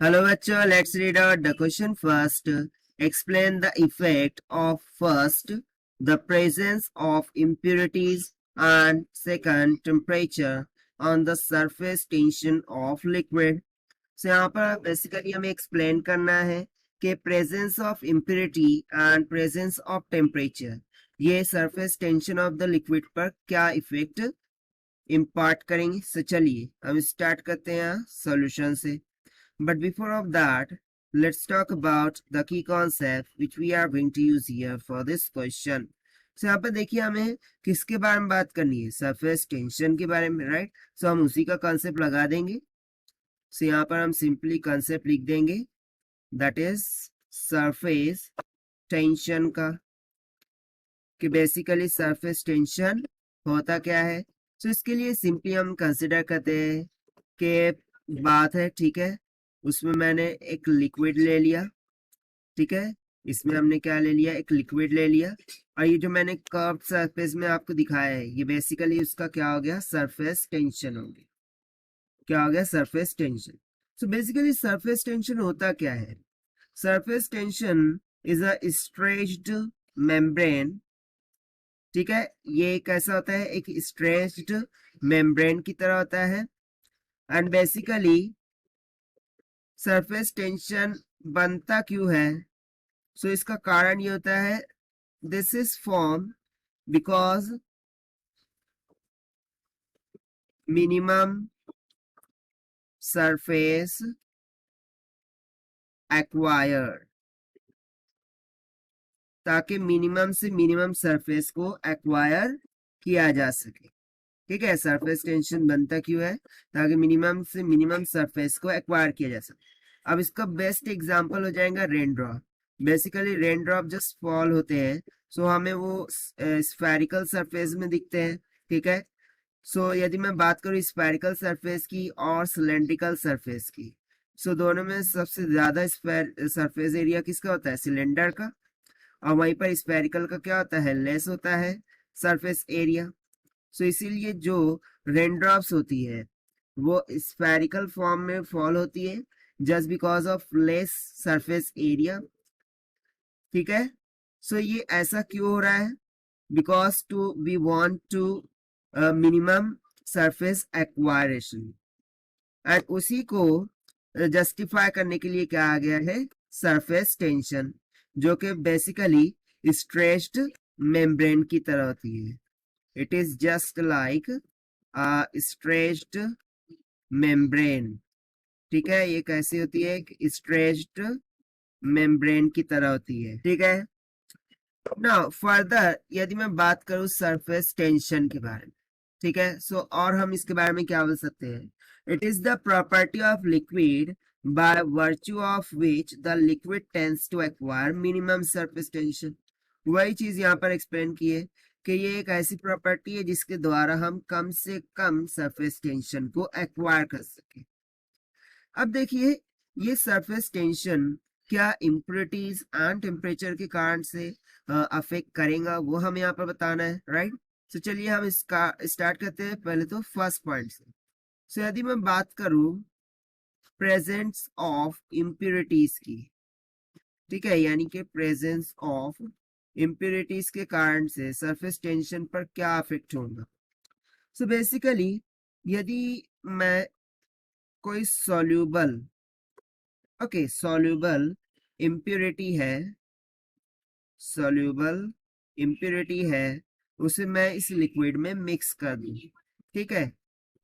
Hello bachcho, let's read out the question first. Explain the effect of first, the presence of impurities, and second, temperature on the surface tension of liquid. So यहाँ पर basically हमें explain करना है कि presence of impurity and presence of temperature ये surface tension of the liquid पर क्या effect impart करेंगे। सो चलिए हम स्टार्ट करते हैं सॉल्यूशन से। But before of that, let's talk about the key concept which we are going to use here for this question. So यहाँ पर देखिए हमें किसके बारे में बात करनी है, सरफेस टेंशन के बारे में, राइट। सो हम उसी का कॉन्सेप्ट लगा देंगे। सो यहाँ पर हम सिंपली कॉन्सेप्ट लिख देंगे, दैट इज सरफेस टेंशन का, कि बेसिकली सरफेस टेंशन होता क्या है। सो इसके लिए सिंपली हम कंसिडर करते हैं कि बात है, ठीक है, उसमें मैंने एक लिक्विड ले लिया, ठीक है, इसमें हमने क्या ले लिया, एक लिक्विड ले लिया, और ये जो मैंने कर्व्ड सरफेस में आपको दिखाया है ये बेसिकली उसका क्या हो गया, सरफेस टेंशन हो गया। क्या हो गया, surface tension. So basically surface tension होता क्या है, surface tension is a stretched membrane, ठीक है, ये कैसा होता है, एक स्ट्रेच्ड मेम्ब्रेन की तरह होता है। एंड बेसिकली सरफेस टेंशन बनता क्यों है, सो इसका कारण ये होता है, this is form because minimum surface acquired, ताकि मिनिमम से मिनिमम सरफेस को एक्वायर किया जा सके, ठीक है। सरफेस टेंशन बनता क्यों है, ताकि मिनिमम से मिनिमम सरफेस को एक्वायर किया जा सके। अब इसका बेस्ट एग्जांपल हो जाएगा rain drop. Basically rain drop just fall होते हैं, सो हमें वो स्फेरिकल सरफेस में दिखते हैं, ठीक है। सो यदि मैं बात करूं स्फेरिकल सरफेस की और सिलेंड्रिकल सरफेस की, सो दोनों में सबसे ज्यादा सरफेस एरिया किसका होता है, सिलेंडर का, और वहीं पर स्फेरिकल का क्या होता है, लेस होता है सरफेस एरिया। सो इसीलिए जो रेनड्रॉप्स होती है वो स्फेरिकल फॉर्म में फॉल होती है, just because of less surface area, ठीक है। सो ये ऐसा क्यों हो रहा है, because to we want to minimum surface एक्वायरेशन, एंड उसी को जस्टिफाई करने के लिए क्या आ गया है, सरफेस टेंशन, जो कि बेसिकली स्ट्रेच्ड मेम्ब्रेन की तरह होती है। It is just like stretched membrane, ठीक है, ये कैसी होती है, स्ट्रेच्ड मेम्ब्रेन की तरह होती है, ठीक है। नाउ फर्दर यदि मैं बात करूं सरफेस टेंशन के बारे में, ठीक है, सो और हम इसके बारे में क्या बोल सकते हैं, it is the property of liquid by virtue of which the liquid tends to acquire minimum surface tension। वही चीज यहाँ पर एक्सप्लेन की है कि ये एक ऐसी प्रॉपर्टी है जिसके द्वारा हम कम से कम सरफेस टेंशन को एक्वायर कर सके। अब देखिए ये सरफेस टेंशन क्या इम्प्योरिटीज एंड टेम्परेचर के कारण से अफेक्ट करेगा, वो हमें यहाँ पर बताना है, राइट। तो चलिए हम इसका स्टार्ट करते हैं पहले तो फर्स्ट पॉइंट से। सो यदि मैं बात करूं प्रेजेंस ऑफ इम्प्योरिटीज की, ठीक है, यानी कि प्रेजेंस ऑफ इम्प्योरिटीज के कारण से सरफेस टेंशन पर क्या अफेक्ट होगा। सो बेसिकली यदि मैं कोई सॉल्यूबल, ओके, सॉल्यूबल इम्प्योरिटी है, सॉल्यूबल इम्प्योरिटी है, उसे मैं इस लिक्विड में मिक्स कर दूं, ठीक है,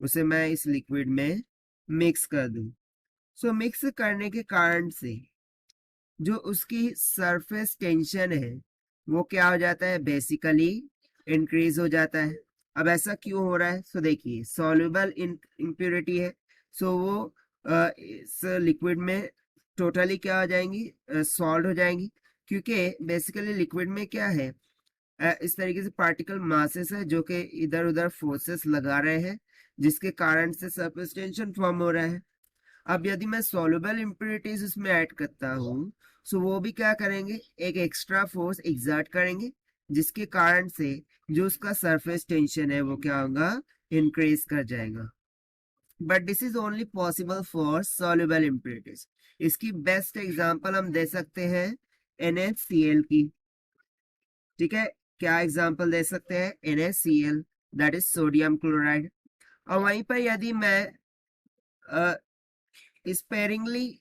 उसे मैं इस लिक्विड में मिक्स कर दूं। सो मिक्स करने के कारण से जो उसकी सरफेस टेंशन है वो क्या हो जाता है, बेसिकली इंक्रीज हो जाता है। अब ऐसा क्यों हो रहा है, सो देखिए सॉल्युबल इम्प्योरिटी है, सो वो इस लिक्विड में टोटली क्या हो जाएंगी, सॉल्व हो जाएंगी, क्योंकि बेसिकली लिक्विड में क्या है, इस तरीके से पार्टिकल मासेस है जो कि इधर उधर फोर्सेस लगा रहे हैं, जिसके कारण से सरफेस टेंशन फॉर्म हो रहा है। अब यदि मैं सॉल्युबल इम्प्योरिटीज उसमें ऐड करता हूँ, सो वो भी क्या करेंगे, एक एक्स्ट्रा फोर्स एग्जर्ट करेंगे, जिसके कारण से जो उसका सरफेस टेंशन है वो क्या होगा, इंक्रीज कर जाएगा, but this is only possible for soluble impurities. इसकी बेस्ट एग्जांपल हम दे सकते हैं NaCl की, ठीक है। क्या एग्जांपल दे सकते हैं? NaCl, that is sodium chloride. और वहीं पर यदि मैं स्पेरिंगली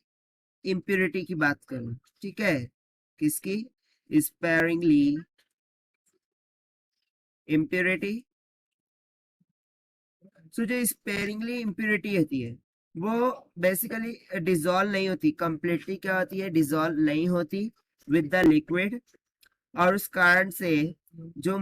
इम्प्योरिटी की बात करूं, ठीक है, किसकी? Sparingly impurity. सो जो स्पेरिंगली इम्प्योरिटी होती है वो बेसिकली डिजोल्व नहीं होती, कंप्लीटली क्या होती है, डिजोल्व नहीं होती विद द लिक्विड, और उस कारण से जो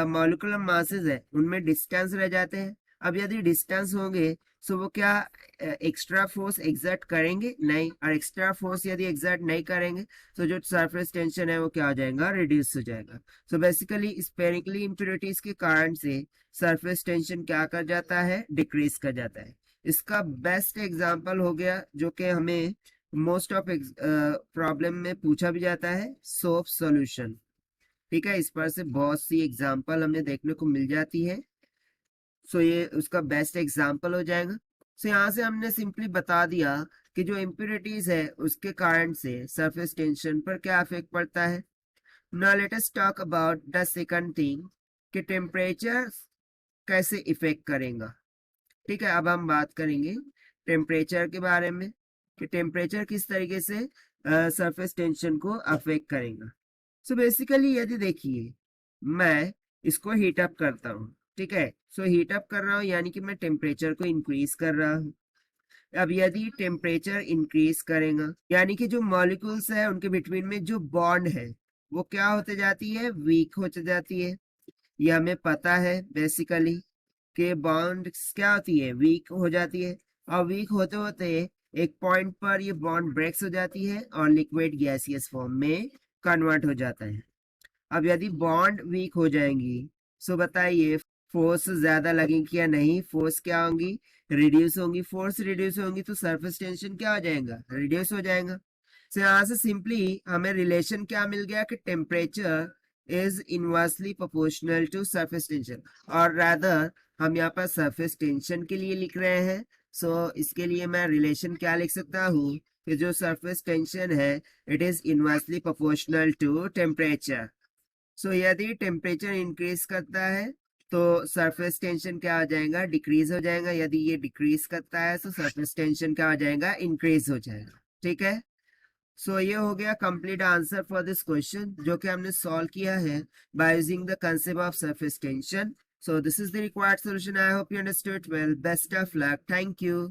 मॉलिक्यूलर मासेस है उनमें डिस्टेंस रह जाते हैं। अब यदि डिस्टेंस होंगे तो वो क्या एक्स्ट्रा फोर्स एग्जर्ट करेंगे? नहीं। और एक्स्ट्रा फोर्स यदि एग्जर्ट नहीं करेंगे तो जो सरफेस टेंशन है वो क्या हो जाएगा? रिड्यूस हो जाएगा। सो बेसिकली स्पेरिकली इम्प्योरिटीज के कारण से सरफेस टेंशन क्या कर जाता है? डिक्रीज कर जाता है। इसका बेस्ट एग्जांपल हो गया जो कि हमें मोस्ट ऑफ प्रॉब्लम में पूछा भी जाता है, सोप सॉल्यूशन, ठीक है। इस पर से बहुत सी एग्जांपल हमें देखने को मिल जाती है। सो ये उसका बेस्ट एग्जांपल हो जाएगा। सो यहाँ से हमने सिंपली बता दिया कि जो इम्प्योरिटीज है उसके कारण से सरफेस टेंशन पर क्या इफेक्ट पड़ता है। Now let us talk about the second thing कि टेम्परेचर कैसे इफेक्ट करेगा, ठीक है। अब हम बात करेंगे टेम्परेचर के बारे में कि टेम्परेचर किस तरीके से सरफेस टेंशन को अफेक्ट करेगा। सो बेसिकली यदि देखिए मैं इसको हीट अप करता हूँ, ठीक है। सो हीट अप कर रहा हूँ यानी कि मैं टेम्परेचर को इंक्रीज कर रहा हूँ। अब यदि टेम्परेचर इंक्रीज करेगा यानी कि जो मॉलिक्यूल्स है उनके बिटवीन में जो बॉन्ड है वो क्या होते जाती है? वीक होते जाती है। ये हमें पता है बेसिकली कि बॉन्ड क्या होती है? वीक हो जाती है। और वीक होते होते एक पॉइंट पर ये बॉन्ड ब्रेक्स हो जाती है और लिक्विड गैसियस फॉर्म में कन्वर्ट हो जाता है। अब यदि बॉन्ड वीक हो जाएंगी सो बताइए फोर्स ज्यादा लगेगी या नहीं? फोर्स क्या होंगी? रिड्यूस होंगी। फोर्स रिड्यूस होंगी तो सरफेस टेंशन क्या हो जाएगा? रिड्यूस हो जाएगा। तो यहाँ से सिंपली हमें रिलेशन क्या मिल गया कि temperature is inversely proportional to surface tension, और रादर हम यहाँ पर सरफेस टेंशन के लिए लिख रहे हैं। सो इसके लिए मैं रिलेशन क्या लिख सकता हूँ कि जो सरफेस टेंशन है it is inversely proportional to temperature. So यदि टेम्परेचर इंक्रीज करता है तो सरफेस टेंशन क्या हो जाएगा? डिक्रीज हो जाएगा। यदि ये डिक्रीज करता है तो सरफेस टेंशन क्या हो जाएगा? इंक्रीज हो जाएगा, ठीक है। सो ये हो गया complete answer for this question जो कि हमने सॉल्व किया है by using the concept of surface tension. So this is the required solution. I hope you understood well. Best of luck. Thank you.